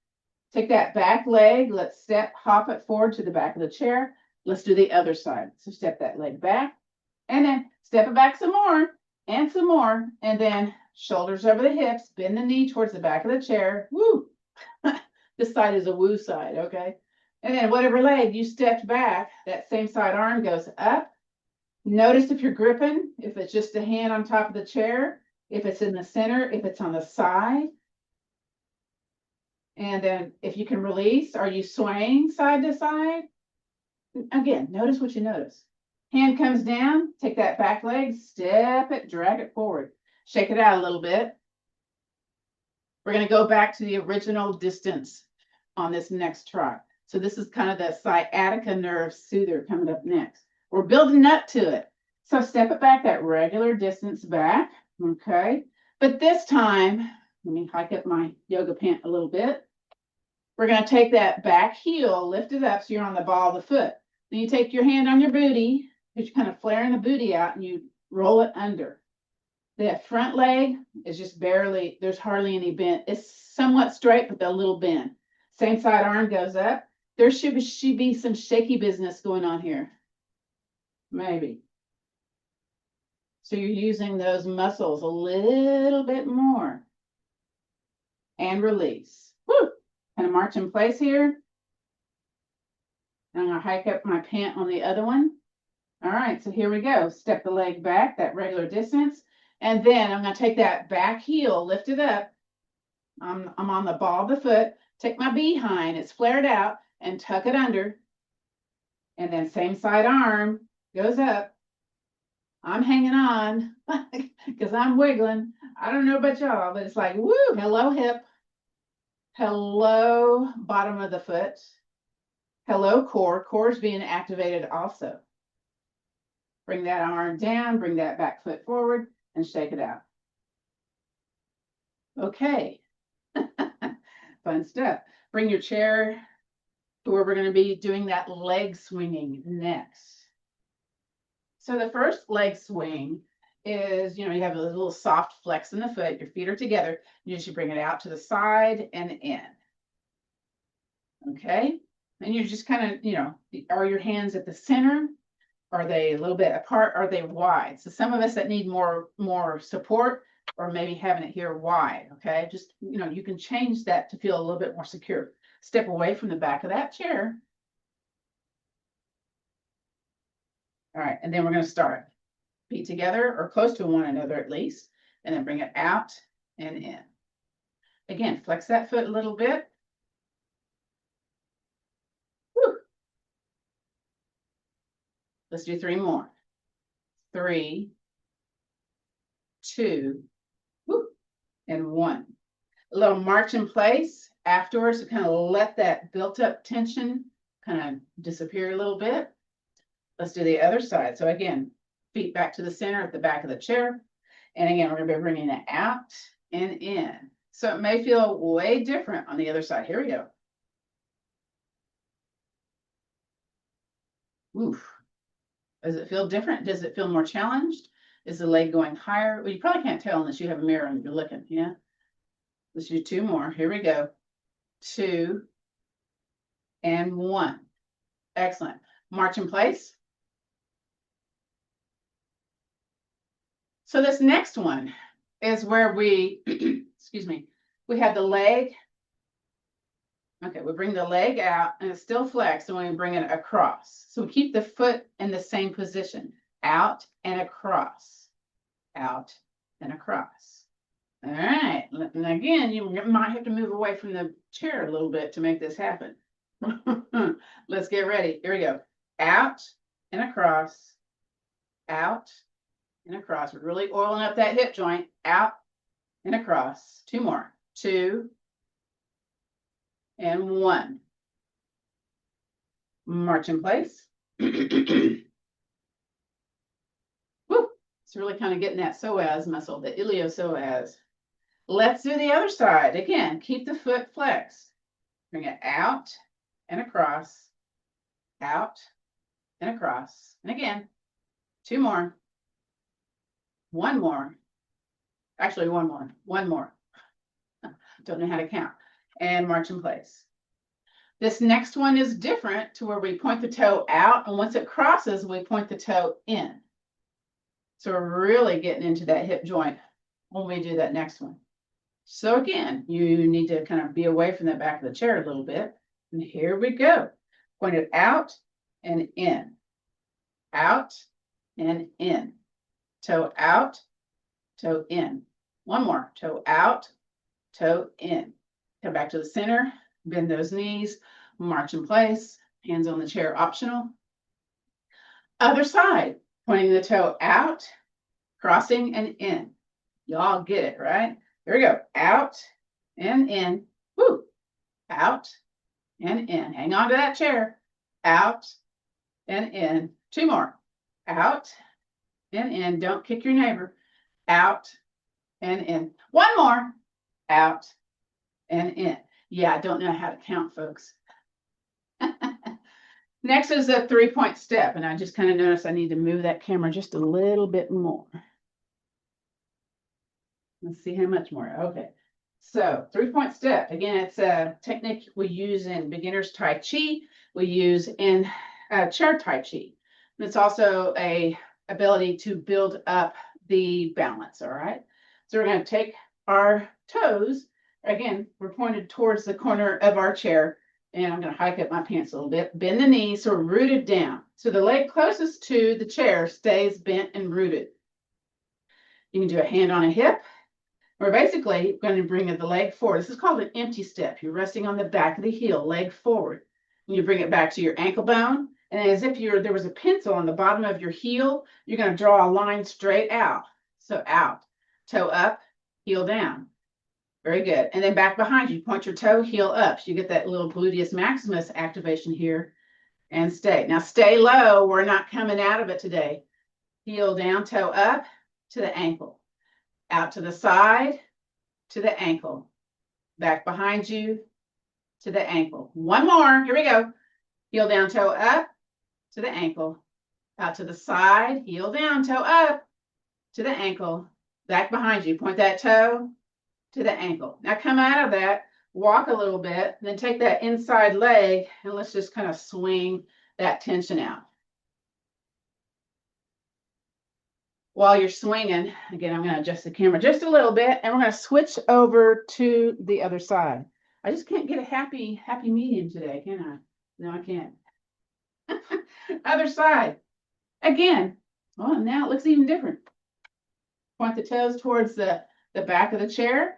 Take that back leg. Let's hop it forward to the back of the chair. Let's do the other side. So step that leg back and then step it back some more and some more. And then shoulders over the hips, bend the knee towards the back of the chair. Woo! This side is a woo side, okay? And then whatever leg you stepped back, that same side arm goes up. Notice if you're gripping, if it's just a hand on top of the chair, if it's in the center, if it's on the side. And then if you can release, are you swaying side to side? Again, notice what you notice. Hand comes down, take that back leg, step it, drag it forward. Shake it out a little bit. We're going to go back to the original distance on this next trot. So this is kind of the sciatica nerve soother coming up next. We're building up to it. So step it back that regular distance back, okay? But this time, let me hike up my yoga pant a little bit. We're going to take that back heel, lift it up so you're on the ball of the foot. Then you take your hand on your booty, because you're kind of flaring the booty out, and you roll it under. That front leg is just barely, there's hardly any bend. It's somewhat straight, but a little bend. Same side arm goes up. There should be some shaky business going on here. Maybe. So you're using those muscles a little bit more. And release. Woo! Kind of march in place here. I'm going to hike up my pant on the other one. All right, so here we go. Step the leg back, that regular distance. And then I'm going to take that back heel, lift it up. I'm on the ball of the foot. Take my behind, it's flared out, and tuck it under. And then same side arm goes up. I'm hanging on because I'm wiggling. I don't know about y'all, but it's like, woo, hello hip. Hello bottom of the foot. Hello core. Core is being activated also. Bring that arm down, bring that back foot forward, and shake it out. Okay. Fun stuff. Bring your chair to where we're going to be doing that leg swinging next. So the first leg swing is, you have a little soft flex in the foot. Your feet are together. You should bring it out to the side and in. Okay. And you're just kind of, are your hands at the center? Are they a little bit apart? Are they wide? So some of us that need more support, or maybe having it here wide. Okay. Just, you can change that to feel a little bit more secure. Step away from the back of that chair. All right. And then we're going to start. Feet together or close to one another at least. And then bring it out and in. Again, flex that foot a little bit. Whew. Let's do 3 more. 3, 2, whew, and 1. A little march in place afterwards to kind of let that built up tension kind of disappear a little bit. Let's do the other side. So again, feet back to the center at the back of the chair. And again, we're going to be bringing it out and in. So it may feel way different on the other side. Here we go. Oof. Does it feel different? Does it feel more challenged? Is the leg going higher? Well, you probably can't tell unless you have a mirror and you're looking. Yeah. Let's do 2 more. Here we go. 2 and 1. Excellent. March in place. So this next one is where we, excuse me, we have the leg. Okay, we bring the leg out and it's still flexed and we bring it across. So we keep the foot in the same position, out and across, out and across. All right, and again, you might have to move away from the chair a little bit to make this happen. Let's get ready. Here we go. Out and across, out and across. We're really oiling up that hip joint. Out and across. 2 more. 2 and 1. March in place. Woo! It's really kind of getting that psoas muscle, the iliopsoas. Let's do the other side. Again, keep the foot flexed. Bring it out and across, out and across. And again, 2 more. 1 more. Actually, 1 more. 1 more. Don't know how to count. And march in place. This next one is different to where we point the toe out, and once it crosses, we point the toe in. So we're really getting into that hip joint when we do that next one. So again, you need to kind of be away from the back of the chair a little bit. And here we go. Point it out and in. Out and in. Toe out, toe in. 1 more. Toe out, toe in. Come back to the center. Bend those knees. March in place. Hands on the chair, optional. Other side. Pointing the toe out, crossing and in. Y'all get it, right? Here we go. Out and in. Woo. Out and in. Hang on to that chair. Out and in. 2 more. Out and in. Don't kick your neighbor. Out and in. 1 more. Out and in. Yeah, I don't know how to count, folks. Next is a 3-point step, and I just kind of noticed I need to move that camera just a little bit more. Let's see how much more. Okay. So 3-point step. Again, it's a technique we use in beginner's Tai Chi. We use in chair Tai Chi. And it's also a ability to build up the balance. All right. So we're going to take our toes. Again, we're pointed towards the corner of our chair. And I'm going to hike up my pants a little bit. Bend the knees so we're rooted down. So the leg closest to the chair stays bent and rooted. You can do a hand on a hip. We're basically going to bring the leg forward. This is called an empty step. You're resting on the back of the heel, leg forward. And you bring it back to your ankle bone. And as if there was a pencil on the bottom of your heel, you're going to draw a line straight out. So out, toe up, heel down. Very good. And then back behind you, point your toe, heel up. So you get that little gluteus maximus activation here and stay. Now stay low. We're not coming out of it today. Heel down, toe up to the ankle. Out to the side, to the ankle. Back behind you, to the ankle. One more. Here we go. Heel down, toe up, to the ankle. Out to the side, heel down, toe up, to the ankle. Back behind you. Point that toe to the ankle. Now come out of that, walk a little bit, then take that inside leg, and let's just kind of swing that tension out. While you're swinging, again, I'm going to adjust the camera just a little bit, and we're going to switch over to the other side. I just can't get a happy medium today, can I? No, I can't. Other side. Again. Well, now it looks even different. Point the toes towards the back of the chair.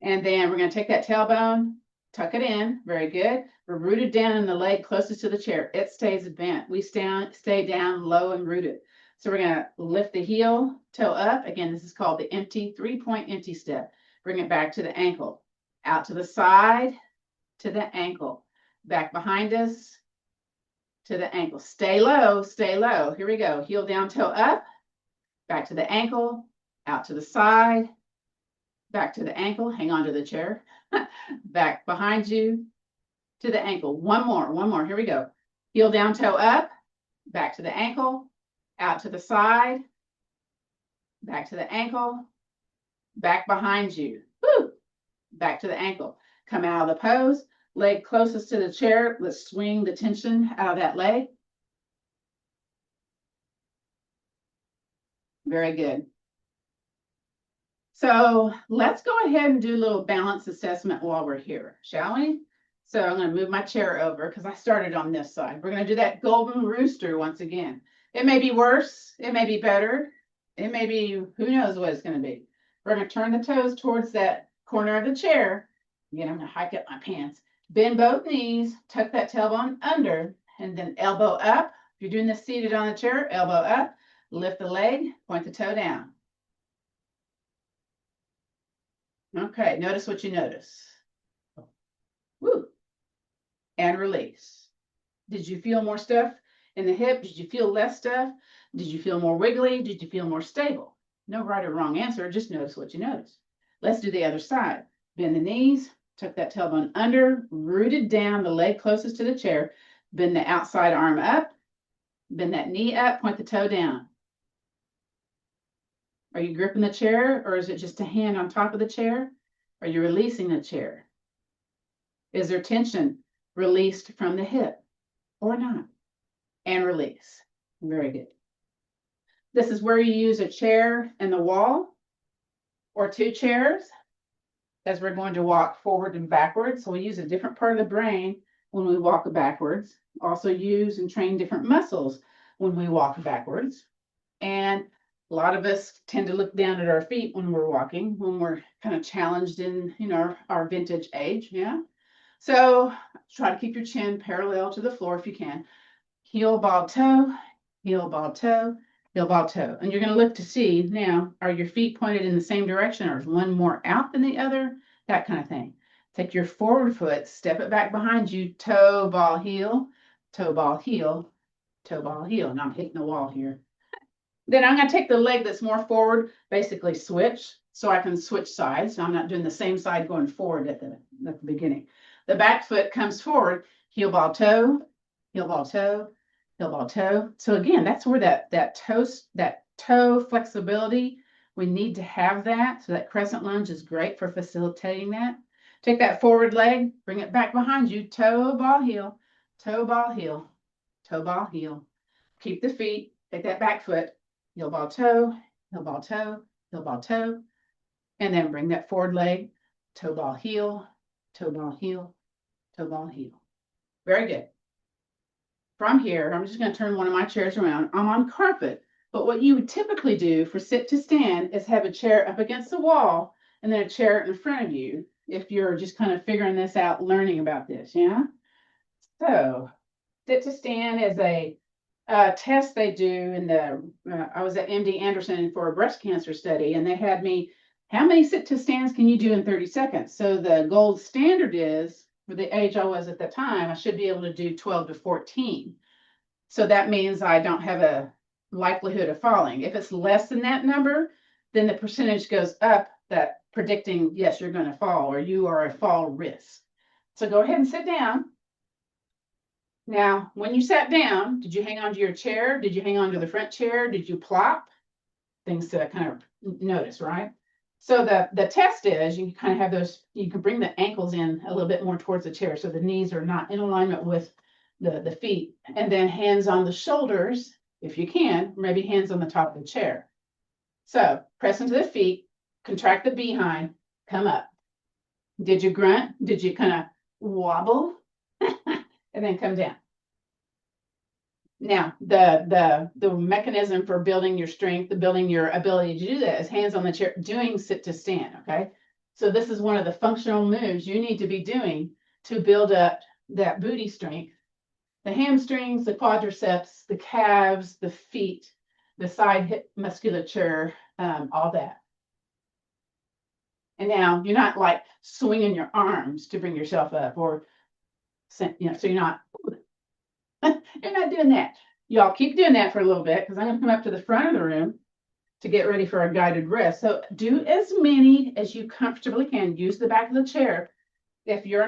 And then we're going to take that tailbone, tuck it in. Very good. We're rooted down in the leg closest to the chair. It stays bent. We stay down low and rooted. So we're going to lift the heel, toe up. Again, this is called the empty 3-point empty step. Bring it back to the ankle. Out to the side, to the ankle. Back behind us, to the ankle. Stay low, stay low. Here we go. Heel down, toe up. Back to the ankle. Out to the side. Back to the ankle. Hang on to the chair. Back behind you, to the ankle. One more. Here we go. Heel down, toe up. Back to the ankle. Out to the side, back to the ankle, back behind you, woo, back to the ankle. Come out of the pose, leg closest to the chair. Let's swing the tension out of that leg. Very good. So let's go ahead and do a little balance assessment while we're here, shall we? So I'm going to move my chair over because I started on this side. We're going to do that golden rooster once again. It may be worse. It may be better. It may be, who knows what it's going to be. We're going to turn the toes towards that corner of the chair. Again, I'm going to hike up my pants. Bend both knees, tuck that tailbone under, and then elbow up. If you're doing this seated on the chair, elbow up, lift the leg, point the toe down. Okay, notice what you notice. Woo. And release. Did you feel more stuff in the hip? Did you feel less stuff? Did you feel more wiggly? Did you feel more stable? No right or wrong answer. Just notice what you notice. Let's do the other side. Bend the knees, tuck that tailbone under, rooted down, the leg closest to the chair. Bend the outside arm up, bend that knee up, point the toe down. Are you gripping the chair, or is it just a hand on top of the chair? Are you releasing the chair? Is there tension released from the hip or not? And release. Very good. This is where you use a chair and the wall or 2 chairs as we're going to walk forward and backwards. So we use a different part of the brain when we walk backwards. Also use and train different muscles when we walk backwards. And a lot of us tend to look down at our feet when we're walking, when we're kind of challenged in, our vintage age. Yeah. So try to keep your chin parallel to the floor if you can. Heel, ball, toe, heel, ball, toe, heel, ball, toe. And you're going to look to see now, are your feet pointed in the same direction, or is one more out than the other? That kind of thing. Take your forward foot, step it back behind you, toe, ball, heel, toe, ball, heel, toe, ball, heel. And I'm hitting the wall here. Then I'm going to take the leg that's more forward, basically switch, so I can switch sides. So I'm not doing the same side going forward at the beginning. The back foot comes forward, heel, ball, toe, heel ball toe, heel ball toe. So again, that's where that toe flexibility, we need to have that. So that crescent lunge is great for facilitating that. Take that forward leg, bring it back behind you, toe ball heel, toe ball heel, toe ball heel. Keep the feet, take that back foot, heel ball toe, heel ball toe, heel ball toe, and then bring that forward leg, toe ball heel, toe ball heel, toe ball heel. Very good. From here, I'm just going to turn one of my chairs around. I'm on carpet, but what you would typically do for sit to stand is have a chair up against the wall and then a chair in front of you if you're just kind of figuring this out, learning about this, yeah? So sit to stand is a test they do in I was at MD Anderson for a breast cancer study, and they had me, how many sit to stands can you do in 30 seconds? So the gold standard is, for the age I was at the time, I should be able to do 12 to 14. So that means I don't have a likelihood of falling. If it's less than that number, then the percentage goes up that predicting, yes, you're going to fall or you are a fall risk. So go ahead and sit down. Now, when you sat down, did you hang on to your chair? Did you hang on to the front chair? Did you plop? Things to kind of notice, right? So the test is you kind of have those, you can bring the ankles in a little bit more towards the chair so the knees are not in alignment with the feet, and then hands on the shoulders, if you can, maybe hands on the top of the chair. So press into the feet, contract the behind, come up. Did you grunt? Did you kind of wobble? And then come down. Now, the mechanism for building your strength, the building your ability to do that is hands on the chair, doing sit to stand, okay? So this is one of the functional moves you need to be doing to build up that booty strength. The hamstrings, the quadriceps, the calves, the feet, the side hip musculature, all that. And now you're not like swinging your arms to bring yourself up or, so you're not doing that. Y'all keep doing that for a little bit because I'm going to come up to the front of the room to get ready for a guided rest. So do as many as you comfortably can. Use the back of the chair. If you're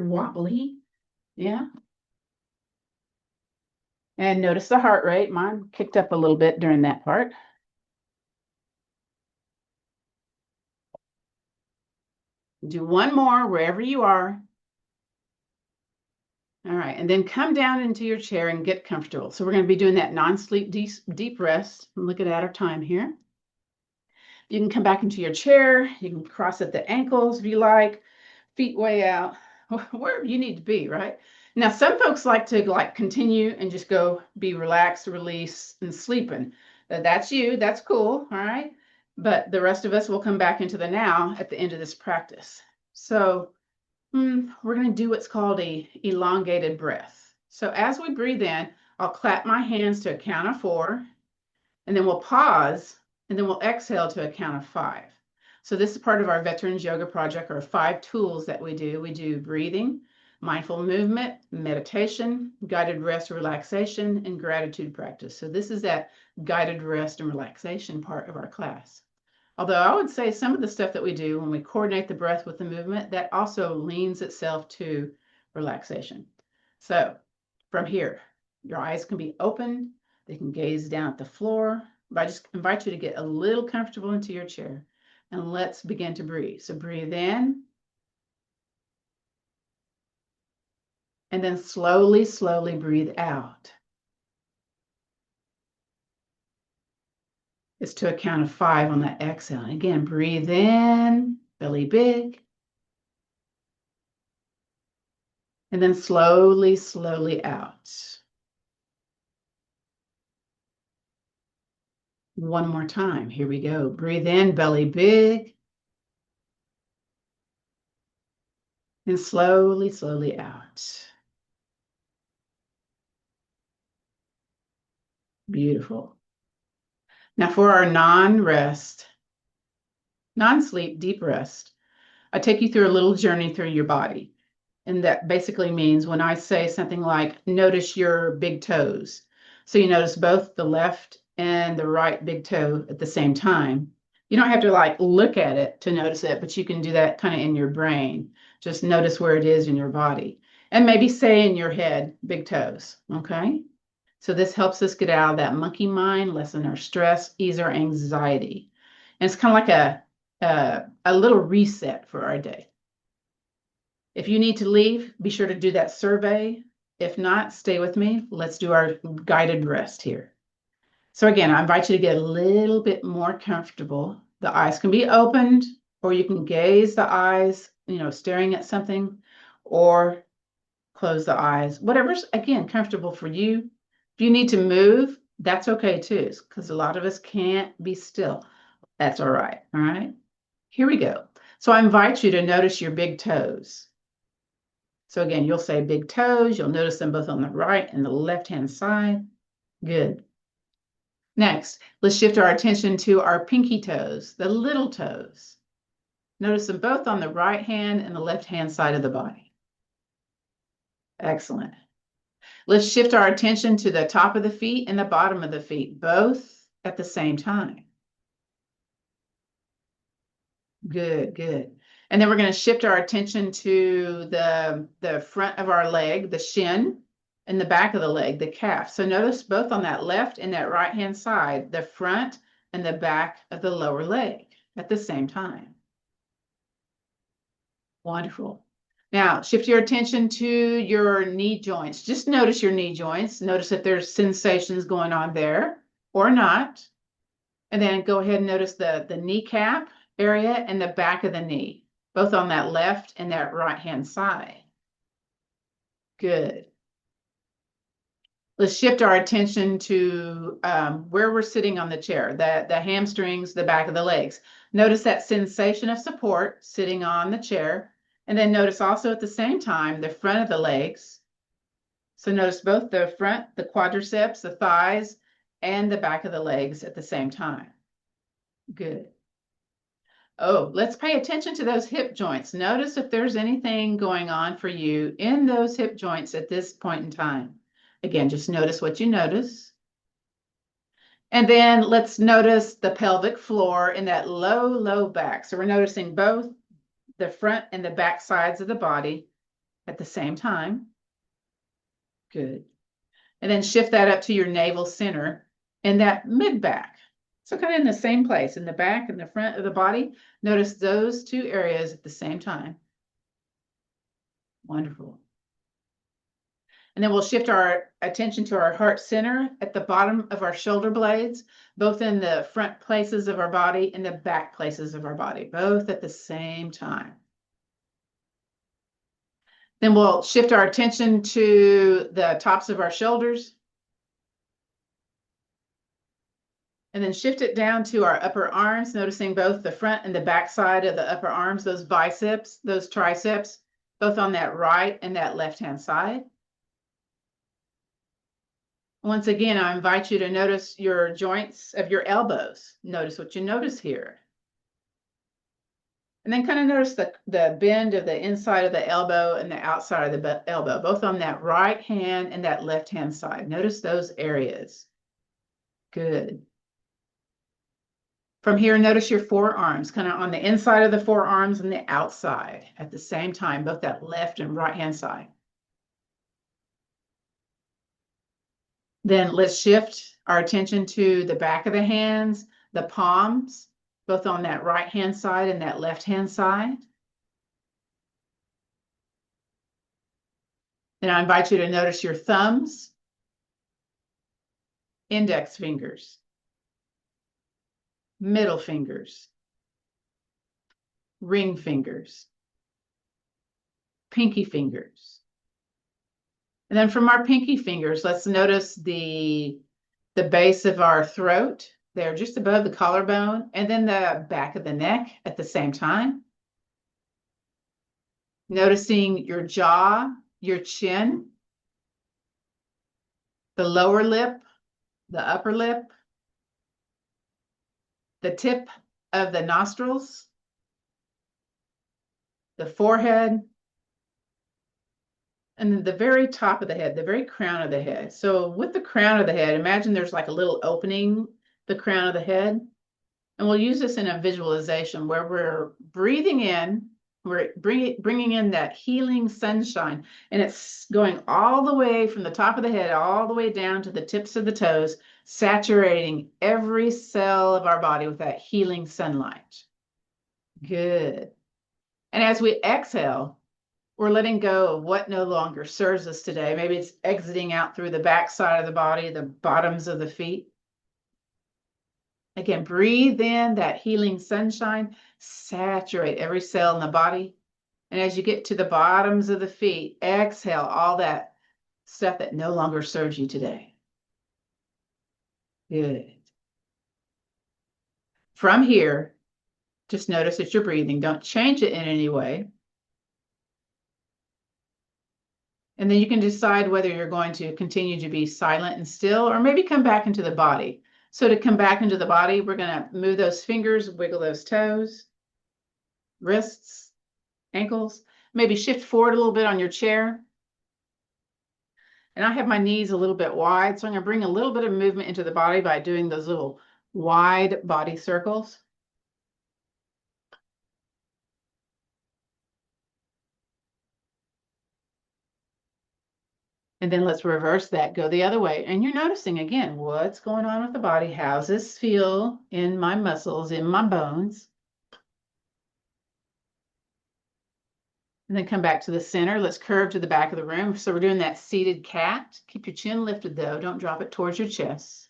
wobbly, yeah. And notice the heart rate. Mine kicked up a little bit during that part. Do one more wherever you are. All right, and then come down into your chair and get comfortable. So we're going to be doing that non-sleep deep rest. Look at our time here. You can come back into your chair. You can cross at the ankles if you like, feet way out, wherever you need to be, right? Now, some folks like to continue and just go be relaxed, release, and sleeping. That's you. That's cool, all right? But the rest of us will come back into the now at the end of this practice. So we're going to do what's called a elongated breath. So as we breathe in, I'll clap my hands to a count of 4, and then we'll pause, and then we'll exhale to a count of 5. So this is part of our Veterans Yoga Project, or 5 tools that we do. We do breathing, mindful movement, meditation, guided rest, relaxation, and gratitude practice. So this is that guided rest and relaxation part of our class. Although I would say some of the stuff that we do when we coordinate the breath with the movement, that also leans itself to relaxation. So from here, your eyes can be open. They can gaze down at the floor. But I just invite you to get a little comfortable into your chair, and let's begin to breathe. So breathe in, and then slowly, slowly breathe out. It's to a count of 5 on that exhale. And again, breathe in, belly big. And then slowly, slowly out. One more time. Here we go. Breathe in, belly big. And slowly, slowly out. Beautiful. Now for our non-sleep, deep rest, I take you through a little journey through your body. And that basically means when I say something like, notice your big toes. So you notice both the left and the right big toe at the same time. You don't have to look at it to notice it, but you can do that kind of in your brain. Just notice where it is in your body. And maybe say in your head, big toes, okay? So this helps us get out of that monkey mind, lessen our stress, ease our anxiety. And it's kind of like a little reset for our day. If you need to leave, be sure to do that survey. If not, stay with me. Let's do our guided rest here. So again, I invite you to get a little bit more comfortable. The eyes can be opened, or you can gaze the eyes, staring at something, or close the eyes. Whatever's, again, comfortable for you. If you need to move, that's okay too, because a lot of us can't be still. That's all right. All right. Here we go. So I invite you to notice your big toes. So again, you'll say big toes. You'll notice them both on the right and the left-hand side. Good. Next, let's shift our attention to our pinky toes, the little toes. Notice them both on the right hand and the left-hand side of the body. Excellent. Let's shift our attention to the top of the feet and the bottom of the feet, both at the same time. Good, good. And then we're going to shift our attention to the front of our leg, the shin, and the back of the leg, the calf. So notice both on that left and that right-hand side, the front and the back of the lower leg at the same time. Wonderful. Now, shift your attention to your knee joints. Just notice your knee joints. Notice if there's sensations going on there or not. And then go ahead and notice the kneecap area and the back of the knee, both on that left and that right-hand side. Good. Let's shift our attention to where we're sitting on the chair, the hamstrings, the back of the legs. Notice that sensation of support sitting on the chair. And then notice also at the same time the front of the legs. So notice both the front, the quadriceps, the thighs, and the back of the legs at the same time. Good. Oh, let's pay attention to those hip joints. Notice if there's anything going on for you in those hip joints at this point in time. Again, just notice what you notice. And then let's notice the pelvic floor in that low, low back. So we're noticing both the front and the back sides of the body at the same time. Good. And then shift that up to your navel center and that mid back. So kind of in the same place, in the back and the front of the body. Notice those two areas at the same time. Wonderful. And then we'll shift our attention to our heart center at the bottom of our shoulder blades, both in the front places of our body and the back places of our body, both at the same time. Then we'll shift our attention to the tops of our shoulders. And then shift it down to our upper arms, noticing both the front and the back side of the upper arms, those biceps, those triceps, both on that right and that left-hand side. Once again, I invite you to notice your joints of your elbows. Notice what you notice here. And then kind of notice the bend of the inside of the elbow and the outside of the elbow, both on that right hand and that left-hand side. Notice those areas. Good. From here, notice your forearms, kind of on the inside of the forearms and the outside at the same time, both that left and right-hand side. Then let's shift our attention to the back of the hands, the palms, both on that right-hand side and that left-hand side. Then I invite you to notice your thumbs, index fingers, middle fingers, ring fingers, pinky fingers. And then from our pinky fingers, let's notice the base of our throat. They're just above the collarbone, and then the back of the neck at the same time. Noticing your jaw, your chin, the lower lip, the upper lip, the tip of the nostrils, the forehead, and then the very top of the head, the very crown of the head. So with the crown of the head, imagine there's like a little opening, the crown of the head. And we'll use this in a visualization where we're breathing in, We're bringing in that healing sunshine, and it's going all the way from the top of the head, all the way down to the tips of the toes, saturating every cell of our body with that healing sunlight. Good. And as we exhale, we're letting go of what no longer serves us today. Maybe it's exiting out through the back side of the body, the bottoms of the feet. Again, breathe in that healing sunshine, saturate every cell in the body. And as you get to the bottoms of the feet, exhale all that stuff that no longer serves you today. Good. From here, just notice that you're breathing. Don't change it in any way. And then you can decide whether you're going to continue to be silent and still, or maybe come back into the body. So to come back into the body, we're going to move those fingers, wiggle those toes, wrists, ankles, maybe shift forward a little bit on your chair. And I have my knees a little bit wide, so I'm going to bring a little bit of movement into the body by doing those little wide body circles. And then let's reverse that, go the other way. And you're noticing again, what's going on with the body? How's this feel in my muscles, in my bones? And then come back to the center. Let's curve to the back of the room. So we're doing that seated cat. Keep your chin lifted though. Don't drop it towards your chest.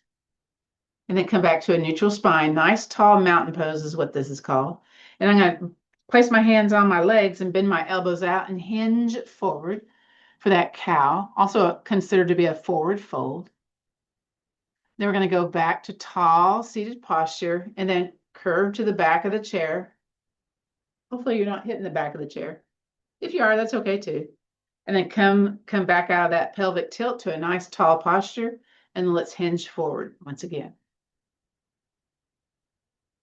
And then come back to a neutral spine. Nice tall mountain pose is what this is called. And I'm going to place my hands on my legs and bend my elbows out and hinge forward for that cow. Also considered to be a forward fold. Then we're going to go back to tall seated posture and then curve to the back of the chair. Hopefully you're not hitting the back of the chair. If you are, that's okay too. And then come back out of that pelvic tilt to a nice tall posture, and let's hinge forward once again.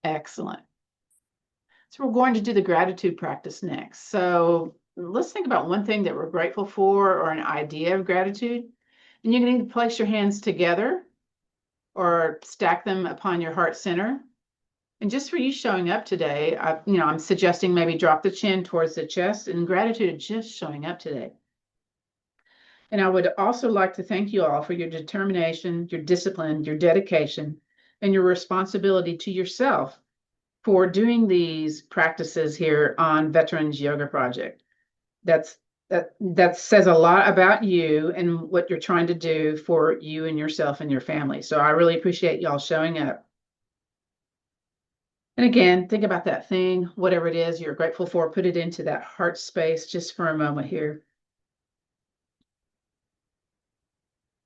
Excellent. So we're going to do the gratitude practice next. So let's think about one thing that we're grateful for or an idea of gratitude. And you're going to place your hands together or stack them upon your heart center. And just for you showing up today, I'm suggesting maybe drop the chin towards the chest, and gratitude of just showing up today. And I would also like to thank you all for your determination, your discipline, your dedication, and your responsibility to yourself for doing these practices here on Veterans Yoga Project. That says a lot about you and what you're trying to do for you and yourself and your family. So I really appreciate y'all showing up. And again, think about that thing, whatever it is you're grateful for, put it into that heart space just for a moment here.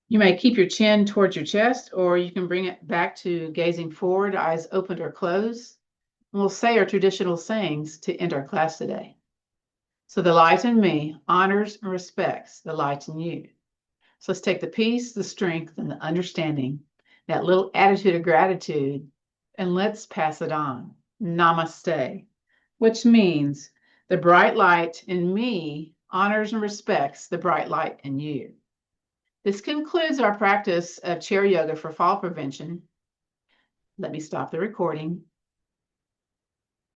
You may keep your chin towards your chest, or you can bring it back to gazing forward, eyes opened or closed. And we'll say our traditional sayings to end our class today. So the light in me honors and respects the light in you. So let's take the peace, the strength, and the understanding, that little attitude of gratitude, and let's pass it on. Namaste, which means the bright light in me honors and respects the bright light in you. This concludes our practice of chair yoga for fall prevention. Let me stop the recording.